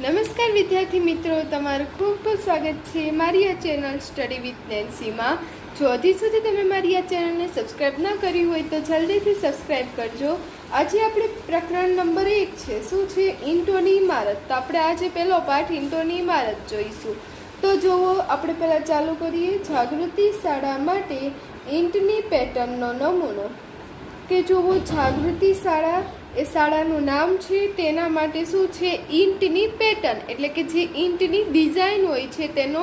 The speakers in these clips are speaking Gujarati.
નમસ્કાર વિદ્યાર્થી મિત્રો, તમારું ખૂબ ખૂબ સ્વાગત છે મારી આ ચેનલ સ્ટડી વિથ નેન્સીમાં. જો હજી સુધી તમે મારી આ ચેનલને સબસ્ક્રાઈબ ન કરી હોય તો જલ્દીથી સબસ્ક્રાઈબ કરજો. આજે આપણે પ્રકરણ નંબર 1 છે. શું છે? ઈંટોની ઇમારત. તો આપણે આજે પહેલો પાઠ ઈંટોની ઇમારત જોઈશું. તો જુઓ, આપણે પહેલાં ચાલુ કરીએ. જાગૃતિ શાળા માટે ઈંટની પેટર્નનો નમૂનો. કે જુઓ, જાગૃતિ શાળા એ શાળાનું નામ છે, તેના માટે શું છે? ઈંટની પેટર્ન, એટલે કે જે ઈંટની ડિઝાઇન હોય છે તેનો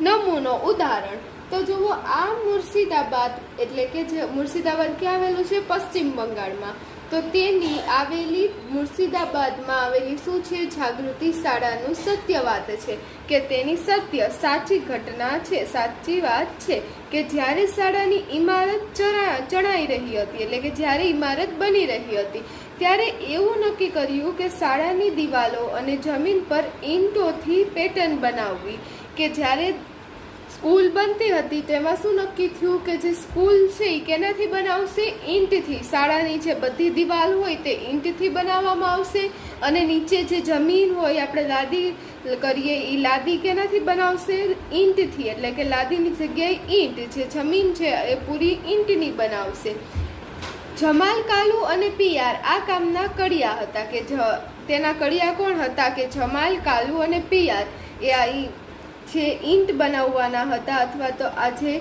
નમૂનો, ઉદાહરણ. તો જુઓ, આ મુર્શિદાબાદ, એટલે કે જે મુર્શિદાબાદ ક્યાં આવેલું છે? પશ્ચિમ બંગાળમાં. તો તેની આવેલી મુર્શિદાબાદમાં આવેલી શું છે? જાગૃતિ શાળાનું સત્ય વાત છે, કે તેની સત્ય સાચી ઘટના છે, સાચી વાત છે કે જ્યારે શાળાની ઇમારત ચણાઈ રહી હતી, એટલે કે જ્યારે ઇમારત બની રહી હતી, ત્યારે એવું નક્કી કર્યું કે શાળાની દિવાલો અને જમીન પર ઈંટોથી પેટર્ન બનાવવી. કે જ્યારે સ્કૂલ બનતી હતી તેમાં શું નક્કી થયું કે જે સ્કૂલ છે એ કેનાથી બનાવશે? ઈંટથી. શાળાની જે બધી દિવાલ હોય તે ઈંટથી બનાવવામાં આવશે, અને નીચે જે જમીન હોય, આપણે લાદી કરીએ, એ લાદી કેનાથી બનાવશે? ઈંટથી. એટલે કે લાદીની જગ્યાએ ઈંટ, જે જમીન છે એ પૂરી ઈંટની બનાવશે. જમાલ, કાલુ અને પિયાર આ કામના કડિયા હતા. કે તેના કડિયા કોણ હતા? કે જમાલ, કાલુ અને પિયાર એ આ જે ઈંટ બનાવવાના હતા, અથવા તો આ જે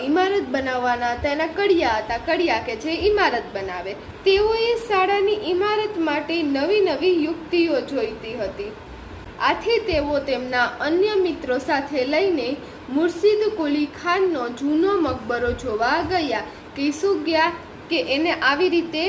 ઇમારત બનાવવાના હતા એના કડિયા હતા. કડિયા કે જે ઇમારત બનાવે. તેઓએ શાળાની ઇમારત માટે નવી નવી યુક્તિઓ જોઈતી હતી. આથી તેઓ તેમના અન્ય મિત્રો સાથે લઈને મુર્શિદ કુલી ખાનનો જૂનો મકબરો જોવા ગયા. કે શું ગયા? કે એને આવી રીતે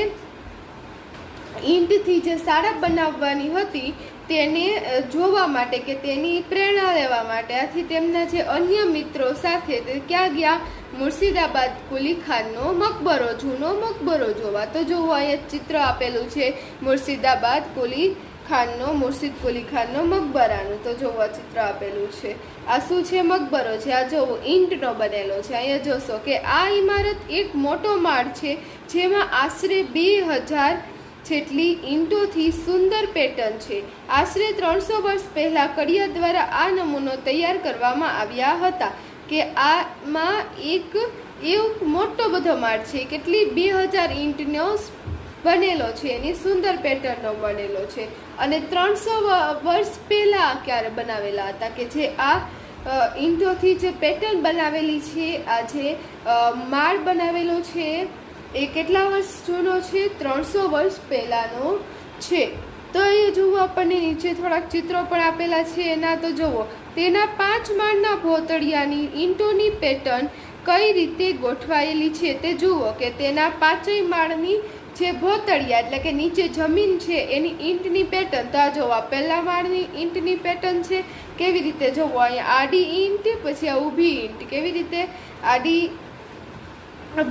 ઈંટથી જે શાળા બનાવવાની હતી તેને જોવા માટે, કે તેની પ્રેરણા લેવા માટે. આથી તેમના જે અન્ય મિત્રો સાથે તે ક્યાં ગયા? મુર્શિદાબાદ કુલી ખાનનો મકબરો, જૂનો મકબરો જોવા. તો જુઓ, અહીંયા ચિત્ર આપેલું છે મુર્શિદાબાદ કુલી ખાનનો, મુર્શિદ કુલી ખાનનો મકબરાનું. તો જુઓ, ચિત્ર આપેલું છે. આ શું છે? મકબરો છે. આ જુઓ, ઈંટનો બનેલો છે. અહીંયા જોશો કે આ ઇમારત એક મોટો માળ છે, જેમાં આશરે 2000 જેટલી ઈંટોથી સુંદર પેટર્ન છે. આશરે 300 વર્ષ પહેલા કડિયા દ્વારા આ નમૂનો તૈયાર કરવામાં આવ્યા હતા. કે આમાં એક મોટો બધો માળ છે. કેટલી? 2000 ઈંટનો બનેલો છે, એની સુંદર પેટર્નનો બનેલો છે. અને 300 વર્ષ પહેલા ક્યારે બનાવેલા હતા? કે જે આ ઈંટોથી જે પેટર્ન બનાવેલી છે, આ જે માળ બનાવેલો છે એ કેટલા વર્ષ જૂનો છે? 300 વર્ષ પહેલાનો છે. તો એ જુઓ, આપણને નીચે થોડાક ચિત્રો પણ આપેલા છે. એના તો જુઓ, તેના 5 માળના ભોતળિયાની ઈંટોની પેટર્ન કઈ રીતે ગોઠવાયેલી છે તે જુઓ. કે તેના 5 માળની જે ભોતળિયા, એટલે કે નીચે જમીન છે, એની ઈંટની પેટર્ન. તો આ જોવા, પહેલા માળની ઈંટની પેટર્ન છે. કેવી રીતે? જોવો, અહીંયા આડી ઈંટ, પછી આ ઊભી ઈંટ. કેવી રીતે? આડી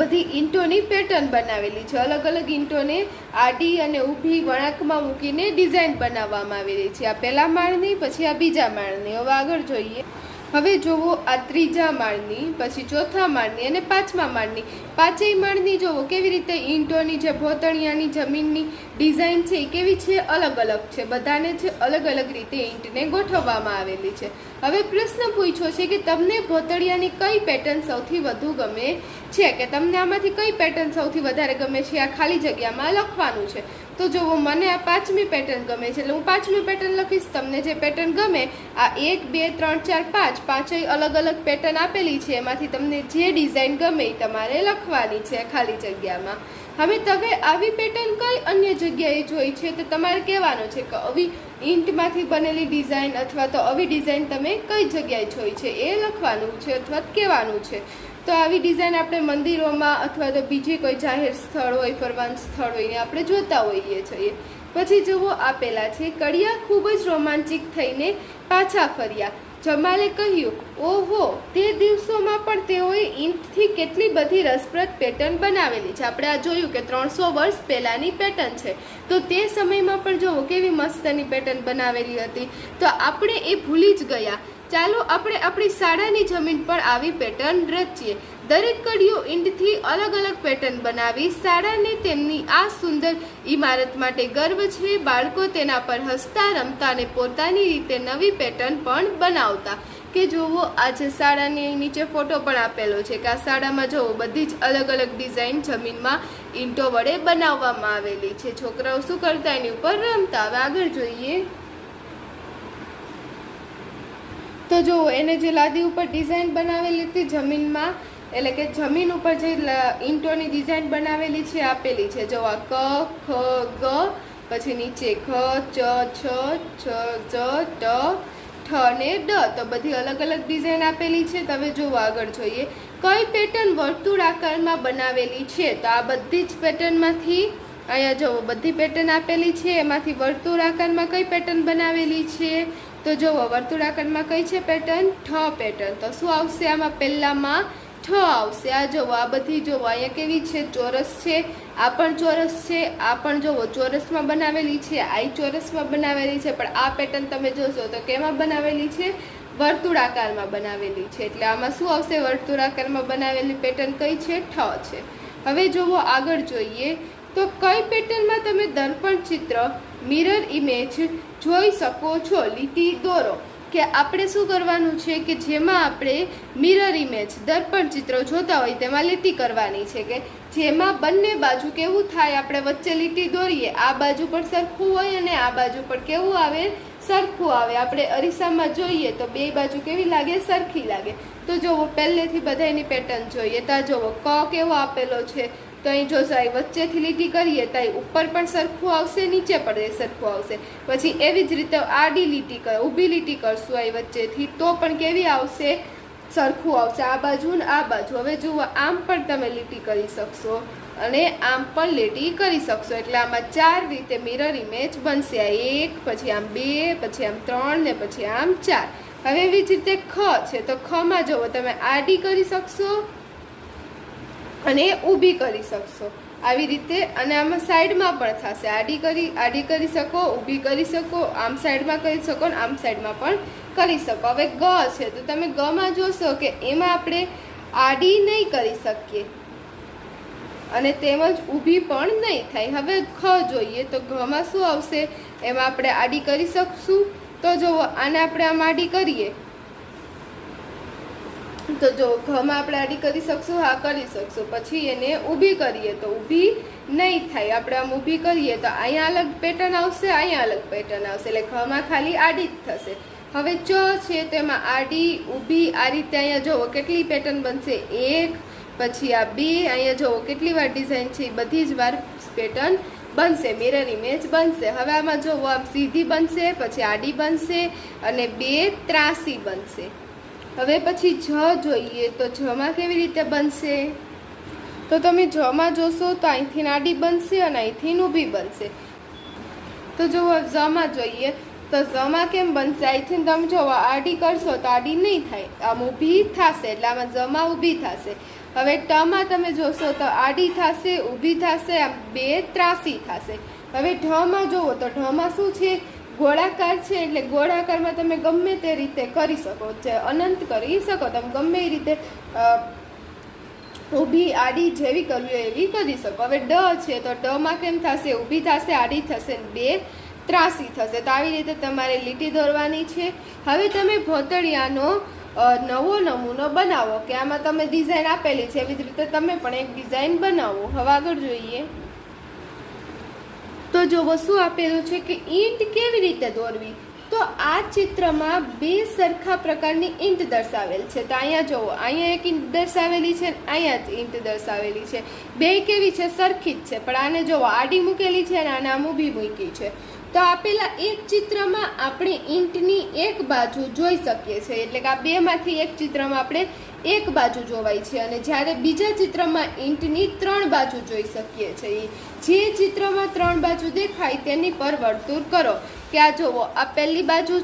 બધી ઈંટોની પેટર્ન બનાવેલી છે. અલગ અલગ ઈંટોને આડી અને ઊભી વળાંકમાં મૂકીને ડિઝાઇન બનાવવામાં આવેલી છે. આ પહેલા માળની, પછી આ બીજા માળની. હવે આગળ જોઈએ. હવે જુઓ, આ ત્રીજા માળની, પછી ચોથા માળની અને 5મા માળની. 5 માળની જુઓ કેવી રીતે ઈંટોની જે ભોતળિયાની જમીનની ડિઝાઇન છે એ કેવી છે? અલગ અલગ છે. બધાને છે અલગ અલગ રીતે ઈંટને ગોઠવવામાં આવેલી છે. હવે પ્રશ્ન પૂછ્યો છે કે તમને ભોતળિયાની કઈ પેટર્ન સૌથી વધુ ગમે છે? કે તમને આમાંથી કઈ પેટર્ન સૌથી વધારે ગમે છે? આ ખાલી જગ્યામાં લખવાનું છે. તો જુઓ, મને આ 5મી પેટર્ન ગમે છે, એટલે હું 5મી પેટર્ન લખીશ. તમને જે પેટર્ન ગમે, આ 1 2 3 4 5 પાંચેય અલગ અલગ પેટર્ન આપેલી છે, એમાંથી તમને જે ડિઝાઇન ગમે એ તમારે લખવાની છે ખાલી જગ્યામાં. હવે તમે આવી પેટર્ન કઈ અન્ય જગ્યાએ જોઈ છે? તો તમારે કહેવાનું છે કે આવી ઈંટમાંથી બનેલી ડિઝાઇન, અથવા તો આવી ડિઝાઇન તમે કઈ જગ્યાએ જોઈ છે એ લખવાનું છે, અથવા કહેવાનું છે. તો આવી ડિઝાઇન આપણે મંદિરોમાં અથવા તો બીજે કોઈ જાહેર સ્થળ હોય, ફરવાનું સ્થળ હોય, ને આપણે જોતા હોઈએ છીએ. પછી જુઓ, આપેલા છે કડિયા ખૂબ જ રોમાંચિક થઈને પાછા ફર્યા. જમાલે કહ્યું, ઓહો, તે દિવસોમાં પણ તેઓએ ઈંટથી કેટલી બધી રસપ્રદ પેટર્ન બનાવેલી છે. આપણે આ જોયું કે 300 વર્ષ પહેલાંની પેટર્ન છે. તો તે સમયમાં પણ જુઓ કેવી મસ્તની પેટર્ન બનાવેલી હતી. તો આપણે એ ભૂલી જ ગયા. ચાલો આપણે આપણી શાળાની જમીન પર આવી પેટર્ન રચીએ. દરેક કડીઓ ઈંટથી અલગ અલગ પેટર્ન બનાવી શાળાને તેમની આ સુંદર ઇમારત માટે ગર્વ છે. બાળકો તેના પર હસતા રમતા અને પોતાની રીતે નવી પેટર્ન પણ બનાવતા. કે જુઓ આજે શાળાની નીચે ફોટો પણ આપેલો છે કે આ શાળામાં જુઓ બધી જ અલગ અલગ ડિઝાઇન જમીનમાં ઈંટો વડે બનાવવામાં આવેલી છે. છોકરાઓ શું કરતા એની ઉપર રમતા. હવે આગળ જોઈએ તો જુઓ એને જે લાદી ઉપર ડિઝાઇન બનાવેલી હતી જમીનમાં, એટલે કે જમીન ઉપર જે ઈંટોની ડિઝાઇન બનાવેલી છે આપેલી છે. જો આ ક ખ ગ, પછી નીચે ખ ચ છ છ જ ટ ઠ ને ડ, તો બધી અલગ અલગ ડિઝાઇન આપેલી છે. તો હવે જુઓ આગળ જોઈએ કઈ પેટર્ન વર્તુળ આકારમાં બનાવેલી છે. તો આ બધી જ પેટર્નમાંથી અહીંયા જુઓ બધી પેટર્ન આપેલી છે, એમાંથી વર્તુળ આકારમાં કઈ પેટર્ન બનાવેલી છે. તો જુઓ વર્તુળ આકારમાં કઈ છે પેટર્ન? ઠ પેટર્ન. તો શું આવશે આમાં? પહેલામાં ઠ આવશે. આ જુઓ આ બધી જુઓ અહીંયા કેવી છે? ચોરસ છે. આ પણ ચોરસ છે. આ પણ જુઓ ચોરસમાં બનાવેલી છે. આ ચોરસમાં બનાવેલી છે. પણ આ પેટર્ન તમે જોશો તો કેમાં બનાવેલી છે? વર્તુળાકારમાં બનાવેલી છે. એટલે આમાં શું આવશે? વર્તુળાકારમાં બનાવેલી પેટર્ન કઈ છે? ઠ છે. હવે જુઓ આગળ જોઈએ તો કઈ પેટર્નમાં તમે દર્પણ ચિત્ર મિરર ઇમેજ જોઈ શકો છો. લીટી દોરો. કે આપણે શું કરવાનું છે કે જેમાં આપણે મિરર ઇમેજ દર્પણ ચિત્ર જોતા હોય તેમાં લીટી કરવાની છે, કે જેમાં બંને બાજુ કેવું થાય, આપણે વચ્ચે લીટી દોરીએ, આ બાજુ પણ સરખું હોય અને આ બાજુ પણ કેવું આવે? સરખું આવે. આપણે અરીસામાં જોઈએ તો બે બાજુ કેવી લાગે? સરખી લાગે. તો જુઓ પહેલેથી બધા એની પેટર્ન જોઈએ. તો જુઓ ક કેવો આપેલો છે, તો અહીં જો સાહેબ વચ્ચેથી લીટી કરીએ તો અહીં ઉપર પણ સરખું આવશે, નીચે પણ સરખું આવશે. પછી એવી જ રીતે આડી લીટી ઊભી લીટી કરશું અહીં વચ્ચેથી તો પણ કેવી આવશે? સરખું આવશે. આ બાજુ ને આ બાજુ. હવે જુઓ આમ પણ તમે લીટી કરી શકશો અને આમ પણ લીટી કરી શકશો. એટલે આમાં 4 રીતે મિરર ઇમેજ બનશે. આ 1, પછી આમ 2, પછી આમ 3 ને પછી આમ 4. હવે એવી જ રીતે ખ છે તો ખમાં જુઓ તમે આડી કરી શકશો અને ઊભી કરી શકશો આવી રીતે. અને આમાં સાઈડમાં પણ થશે. આડી કરી શકો, ઊભી કરી શકો, આમ સાઈડમાં કરી શકો ને આમ સાઈડમાં પણ કરી શકો. હવે ગ છે તો તમે ગમાં જોશો કે એમાં આપણે આડી નહીં કરી શકીએ અને તેમજ ઊભી પણ નહીં થાય. હવે ખ જોઈએ તો ઘમાં શું આવશે? એમાં આપણે આડી કરી શકશું. તો જુઓ આને આપણે આમ આડી કરીએ તો જો ઘમાં આપણે આડી કરી શકશું? હા કરી શકશું. પછી એને ઊભી કરીએ તો ઊભી નહીં થાય. આપણે આમ ઊભી કરીએ તો અહીંયા અલગ પેટર્ન આવશે, અહીંયા અલગ પેટર્ન આવશે. એટલે ઘમાં ખાલી આડી જ થશે. હવે ચ છે તો એમાં આડી ઊભી આ રીતે અહીંયા જુઓ કેટલી પેટર્ન બનશે? 1, પછી આ 2, અહીંયા જુઓ કેટલી વાર ડિઝાઇન છે, બધી જ વાર પેટર્ન બનશે, મિરર ઇમેજ બનશે. હવે આમાં જુઓ આમ સીધી બનશે, પછી આડી બનશે અને 2 ત્રાસી બનશે. હવે પછી જ જોઈએ તો જમાં કેવી રીતે બનશે? તો તમે જમાં જોશો તો અહીંથી આડી બનશે અને અહીંથી ઊભી બનશે. તો જુઓ જમાં જોઈએ તો જમાં કેમ બનશે? અહીંથી તમે જો આડી કરશો તો આડી નહીં થાય, આમ ઊભી થશે. એટલે આમાં જમાં ઊભી થશે. હવે ટમાં તમે જોશો તો આડી થશે, ઊભી થશે, આમ 2 ત્રાસી થશે. હવે ઢમાં જુઓ તો ઢમાં શું છે? ગોળાકાર છે. એટલે ગોળાકારમાં તમે ગમે તે રીતે કરી શકો, અનંત કરી શકો. તમે ગમે એ રીતે ઊભી આડી જેવી કરવી હોય એવી કરી શકો. હવે ડ છે તો ડમાં કેમ થશે? ઊભી થશે, આડી થશે, 2 ત્રાસી થશે. તો આવી રીતે તમારે લીટી દોરવાની છે. હવે તમે ભોતળિયાનો નવો નમૂનો બનાવો કે આમાં તમે ડિઝાઇન આપેલી છે એવી જ રીતે તમે પણ એક ડિઝાઇન બનાવો. હવે આગળ જોઈએ તો જુઓ શું આપેલું છે કે ઈંટ કેવી રીતે દોરવી. તો આ ચિત્રમાં 2 સરખા પ્રકારની ઈંટ દર્શાવેલ છે. તો અહીંયા જુઓ અહીંયા એક ઈંટ દર્શાવેલી છે, અહીંયા જ ઈંટ દર્શાવેલી છે. 2 કેવી છે? સરખી જ છે. પણ આને જુઓ આડી મૂકેલી છે અને આને આમ ઊભી મૂકી છે. તો આપેલા એક ચિત્રમાં આપણે ઈંટની એક બાજુ જોઈ શકીએ છીએ. એટલે કે આ 2માંથી એક ચિત્રમાં આપણે એક બાજુ જોવાય છે અને જ્યારે બીજા ચિત્રમાં ઈંટની 3 બાજુ જોઈ શકીએ છીએ. જે ચિત્રમાં 3 બાજુ દેખાય તેની પર વર્તુળ કરો. કે આ જુઓ આ પહેલી બાજુ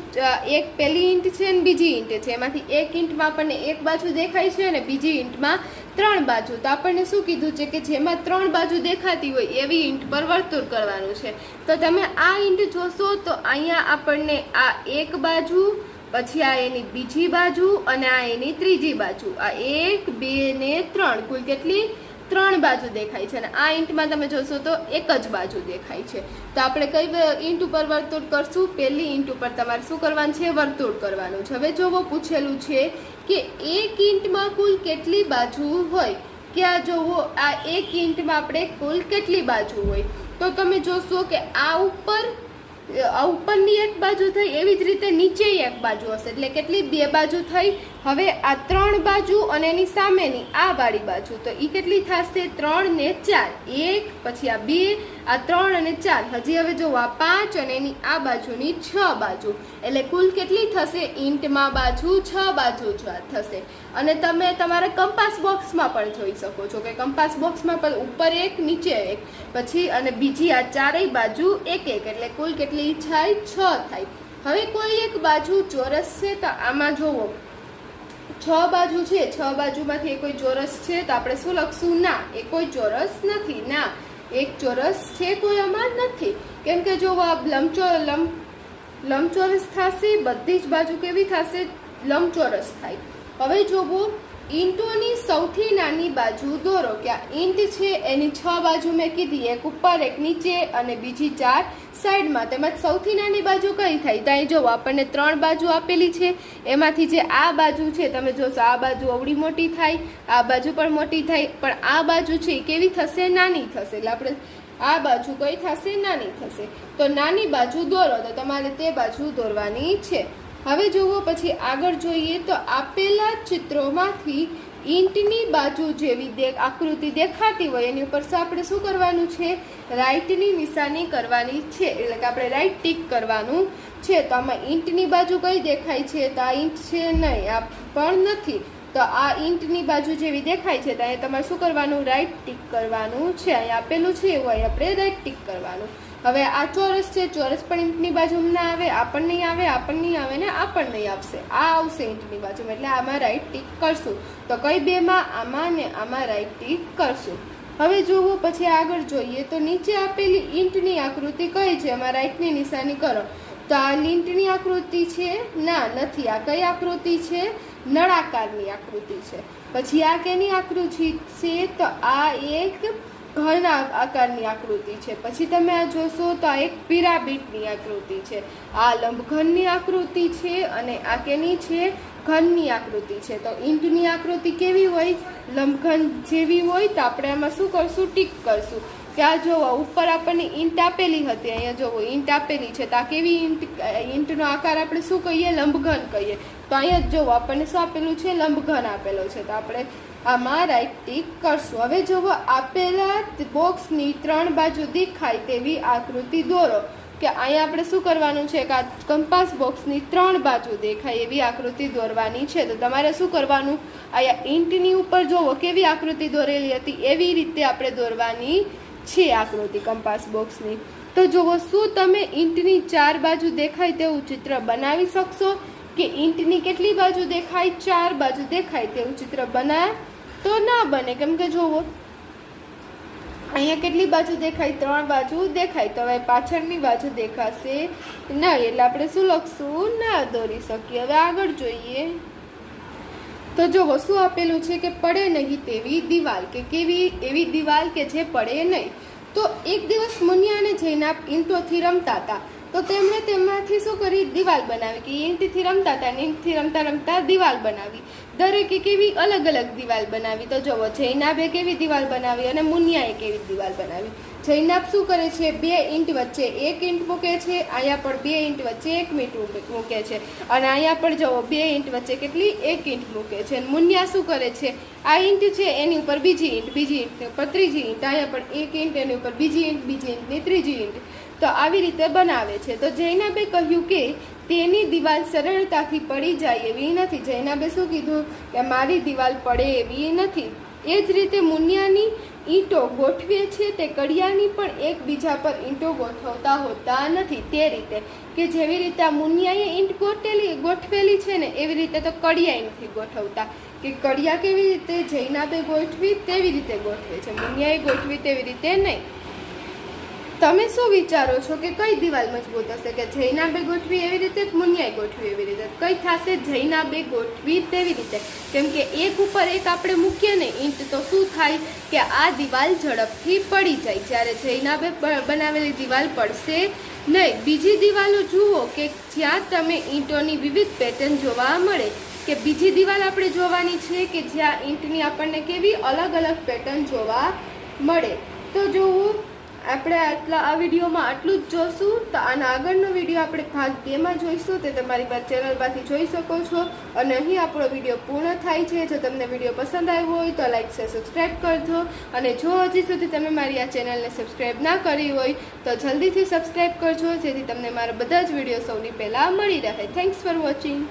એક પહેલી ઈંટ છે અને બીજી ઈંટ છે. એમાંથી એક ઈંટમાં આપણને એક બાજુ દેખાય છે અને બીજી ઈંટમાં 3 બાજુ. તો આપણને શું કીધું છે કે જેમાં 3 બાજુ દેખાતી હોય એવી ઈંટ પર વર્તુળ કરવાનું છે. તો તમે આ ઈંટ જોશો તો અહીંયા આપણને આ એક બાજુ પછી આ એની બીજી બાજુ અને આ એની ત્રીજી બાજુ, આ 1 2 ને 3 કુલ કેટલી 3 બાજુ દેખાય છે. અને આ ઈંટમાં તમે જોશો તો એક જ બાજુ દેખાય છે. તો આપણે કઈ ઈંટ ઉપર વર્તુળ કરશું? પહેલી ઈંટ ઉપર તમારે શું કરવાનું છે? વર્તુળ કરવાનું છે. હવે જોવો પૂછેલું છે કે એક ઈંટમાં કુલ કેટલી બાજુ હોય, કે આ જોવો આ એક ઈંટમાં આપણે કુલ કેટલી બાજુ હોય. તો તમે જોશો કે આ ઉપરની એક બાજુ થઈ, એવી જ રીતે નીચે એક બાજુ હશે, એટલે કેટલી 2 બાજુ થઈ. હવે આ 3 બાજુ અને એની સામેની આ વાળી બાજુ, તો એ કેટલી થશે? 3 ને 4, 1 પછી આ 2, આ 3 અને 4, હજી હવે જો આ 5 અને એની આ બાજુની 6 બાજુ, એટલે કુલ કેટલી થશે? ઈંટમાં બાજુ 6 બાજુ થશે. અને તમે તમારા કંપાસ બોક્સમાં પણ જોઈ શકો છો કે કંપાસ બોક્સમાં પણ ઉપર એક નીચે એક, પછી અને બીજી આ ચારેય બાજુ એક એક, એટલે કુલ કેટલી થાય? 6 થાય. હવે કોઈ એક બાજુ ચોરસ છે, તો આમાં જોવો 6 બાજુ છે, 6 બાજુમાંથી કોઈ ચોરસ છે, તો આપણે શું લખશું? ના, એ કોઈ ચોરસ નથી. ના, એક ચોરસ છે કોઈ આમાં નથી, કેમ કે જો આ લંબચોરસ થશે, બધી જ બાજુ કેવી થશે? લંબચોરસ થાય. હવે જોવો ઈંટોની સૌથી નાની બાજુ દોરો, કે આ ઈંટ છે એની 6 બાજુ મેં કીધી, એક ઉપર એક નીચે અને બીજી 4 સાઈડમાં, તેમાં સૌથી નાની બાજુ કઈ થાય? તો અહીં જો આપણને 3 બાજુ આપેલી છે, એમાંથી જે આ બાજુ છે તમે જોશો આ બાજુ અવળી મોટી થાય, આ બાજુ પણ મોટી થાય, પણ આ બાજુ છે એ કેવી થશે? નાની થશે. એટલે આપણે આ બાજુ કઈ થશે? નાની થશે. તો નાની બાજુ દોરો, તો તમારે તે બાજુ દોરવાની છે. હવે જુઓ પછી આગળ જોઈએ તો આપેલા ચિત્રોમાંથી ઈંટની બાજુ જેવી આકૃતિ દેખાતી હોય એની ઉપર આપણે શું કરવાનું છે? રાઈટની નિશાની કરવાની છે, એટલે કે આપણે રાઈટ ટીક કરવાનું છે. તો આમાં ઈંટની બાજુ કઈ દેખાય છે? તો આ ઈંટ છે નહીં, આ પણ નથી. તો આ ઈંટની બાજુ જેવી દેખાય છે તો અહીંયા તમારે શું કરવાનું? રાઈટ ટીક કરવાનું છે. અહીંયા આપેલું છે એવું અહીં આપણે રાઈટ ટીક કરવાનું. હવે આ ચોરસ છે, ચોરસ પણ ઈંટની બાજુમાં ના આવે, આ પણ નહીં આવે, આ પણ નહીં આવે ને આ પણ નહીં આવશે, આ આવશે ઈંટની બાજુમાં, એટલે આમાં રાઈટ ટીક કરશું. તો કઈ બેમાં? આમાં ને આમાં રાઈટ ટીક કરશું. હવે જોવો પછી આગળ જોઈએ તો નીચે આપેલી ઈંટની આકૃતિ કઈ છે? એમાં રાઈટની નિશાની કરો. તો આ ઈંટની આકૃતિ છે? ના, નથી. આ કઈ આકૃતિ છે? નળાકારની આકૃતિ છે. પછી આ કેની આકૃતિ છે? તો આ એક ઘન આકારની આકૃતિ છે. પછી તમે આ જોશો તો આ એક પિરામિડની આકૃતિ છે. આ લંબઘનની આકૃતિ છે અને આ કેની છે? ઘનની આકૃતિ છે. તો ઈંટની આકૃતિ કેવી હોય? લંબઘન જેવી હોય. તો આપણે આમાં શું કરશું? ટીક કરશું. ત્યાં જોવો ઉપર આપણને ઈંટ આપેલી હતી, અહીંયા જોવો ઈંટ આપેલી છે, તો આ કેવી ઈંટનો આકાર આપણે શું કહીએ? લંબઘન કહીએ. તો અહીંયા જોવો આપણને શું આપેલું છે? લંબઘન આપેલો છે. તો આપણે આમાં રાઈટ ટીક કરશું. હવે જોવો આપેલા બોક્સની 3 બાજુ દેખાય તેવી આકૃતિ દોરો, કે અહીંયા આપણે શું કરવાનું છે? કે આ કંપાસ બોક્સની 3 બાજુ દેખાય એવી આકૃતિ દોરવાની છે. તો તમારે શું કરવાનું? અહીંયા ઈંટની ઉપર જોવો કેવી આકૃતિ દોરેલી હતી એવી રીતે આપણે દોરવાની છે આકૃતિ કંપાસ બોક્સની. તો જોવો શું તમે ઈંટની 4 બાજુ દેખાય તેવું ચિત્ર બનાવી શકશો? કે ઈંટની કેટલી બાજુ દેખાય? 4 બાજુ દેખાય તેવું ચિત્ર બનાય તો ના બને, કેમ કે જોવો અહીંયા કેટલી બાજુ દેખાય? 3 બાજુ દેખાય. તો હવે પાછળની બાજુ દેખાશે નહીં, એટલે આપણે શું લખશું? ના દોરી શકીએ. હવે આગળ જોઈએ તો જોવો શું આપેલું છે? કે પડે નહીં તેવી દિવાલ, કે કેવી એવી દિવાલ કે જે પડે નહીં. તો એક દિવસ મુનિયા અને જૈનાબ ઈંટોથી રમતા હતા, તો તેમણે તેમાંથી શું કરી? દિવાલ બનાવી. કે ઈંટથી રમતા હતા અને ઈંટથી રમતા રમતા દિવાલ બનાવી. દરેકે કેવી અલગ અલગ દિવાલ બનાવી. તો જોવો જૈનાબે કેવી દિવાલ બનાવી અને મુનિયાએ કેવી દિવાલ બનાવી. જૈનાબ શું કરે છે? 2 ઈંટ વચ્ચે 1 ઈંટ મૂકે છે, અહીંયા પણ 2 ઈંટ વચ્ચે 1 ઈંટ મૂકે છે, અને અહીંયા પણ જોવો 2 ઈંટ વચ્ચે કેટલી? 1 ઈંટ મૂકે છે. મુનિયા શું કરે છે? આ ઈંટ છે એની ઉપર બીજી ઈંટ, બીજી ઈંટ ઉપર ત્રીજી ઈંટ, અહીંયા પણ 1 ઈંટ એની ઉપર બીજી ઈંટ, બીજી ઈંટની ત્રીજી ઈંટ, તો આવી રીતે બનાવે છે. તો જૈનાબે કહ્યું કે તેની દિવાલ સરળતાથી પડી જાય એવી નથી. જૈનાબે શું કીધું? કે મારી દિવાલ પડે એવી નથી. એ જ રીતે મુનિયાની ઈંટો ગોઠવે છે તે કડિયાની પણ એકબીજા પર ઈંટો ગોઠવતા હોતા નથી. તે રીતે કે જેવી રીતે આ મુનિયાએ ઈંટ ગોઠવેલી છે ને એવી રીતે તો કડિયા નથી ગોઠવતા. કે કડિયા કેવી રીતે જૈનાબે ગોઠવી તેવી રીતે ગોઠવે છે, મુનિયાએ ગોઠવી તેવી રીતે નહીં. તમે શું વિચારો છો કે કઈ દિવાલ મજબૂત હશે, કે જૈનાબે ગોઠવી એવી રીતે કે મુનિયાએ ગોઠવી એવી રીતે? કઈ થશે જૈનાબે ગોઠવી તેવી રીતે, કેમ કે એક ઉપર એક આપણે મૂકીએ ને ઈંટ તો શું થાય કે આ દિવાલ ઝડપથી પડી જાય, જ્યારે જૈનાબે બનાવેલી દિવાલ પડશે નહીં. બીજી દિવાલો જુઓ કે જ્યાં તમે ઈંટોની વિવિધ પેટર્ન જોવા મળે, કે બીજી દિવાલ આપણે જોવાની છે કે જ્યાં ઈંટની આપણને કેવી અલગ અલગ પેટર્ન જોવા મળે. તો જોવું આપણે આ વિડીયોમાં આટલું જ જોશું. તો આના આગળનો વિડીયો આપણે ભાગ 2 માં જોઈશું, તે તમારી પાસે ચેનલમાંથી જોઈ શકો છો. અને અહીં આપણો વિડીયો પૂર્ણ થાય છે. જો તમને વિડીયો પસંદ આવ્યો હોય તો લાઈક શેર સબસ્ક્રાઈબ કરજો, અને જો હજી સુધી તમે મારી આ ચેનલને સબસ્ક્રાઈબ ના કરી હોય તો જલ્દીથી સબસ્ક્રાઈબ કરજો, જેથી તમને મારા બધા જ વિડીયો સૌથી પહેલાં મળી રહે. Thanks for watching.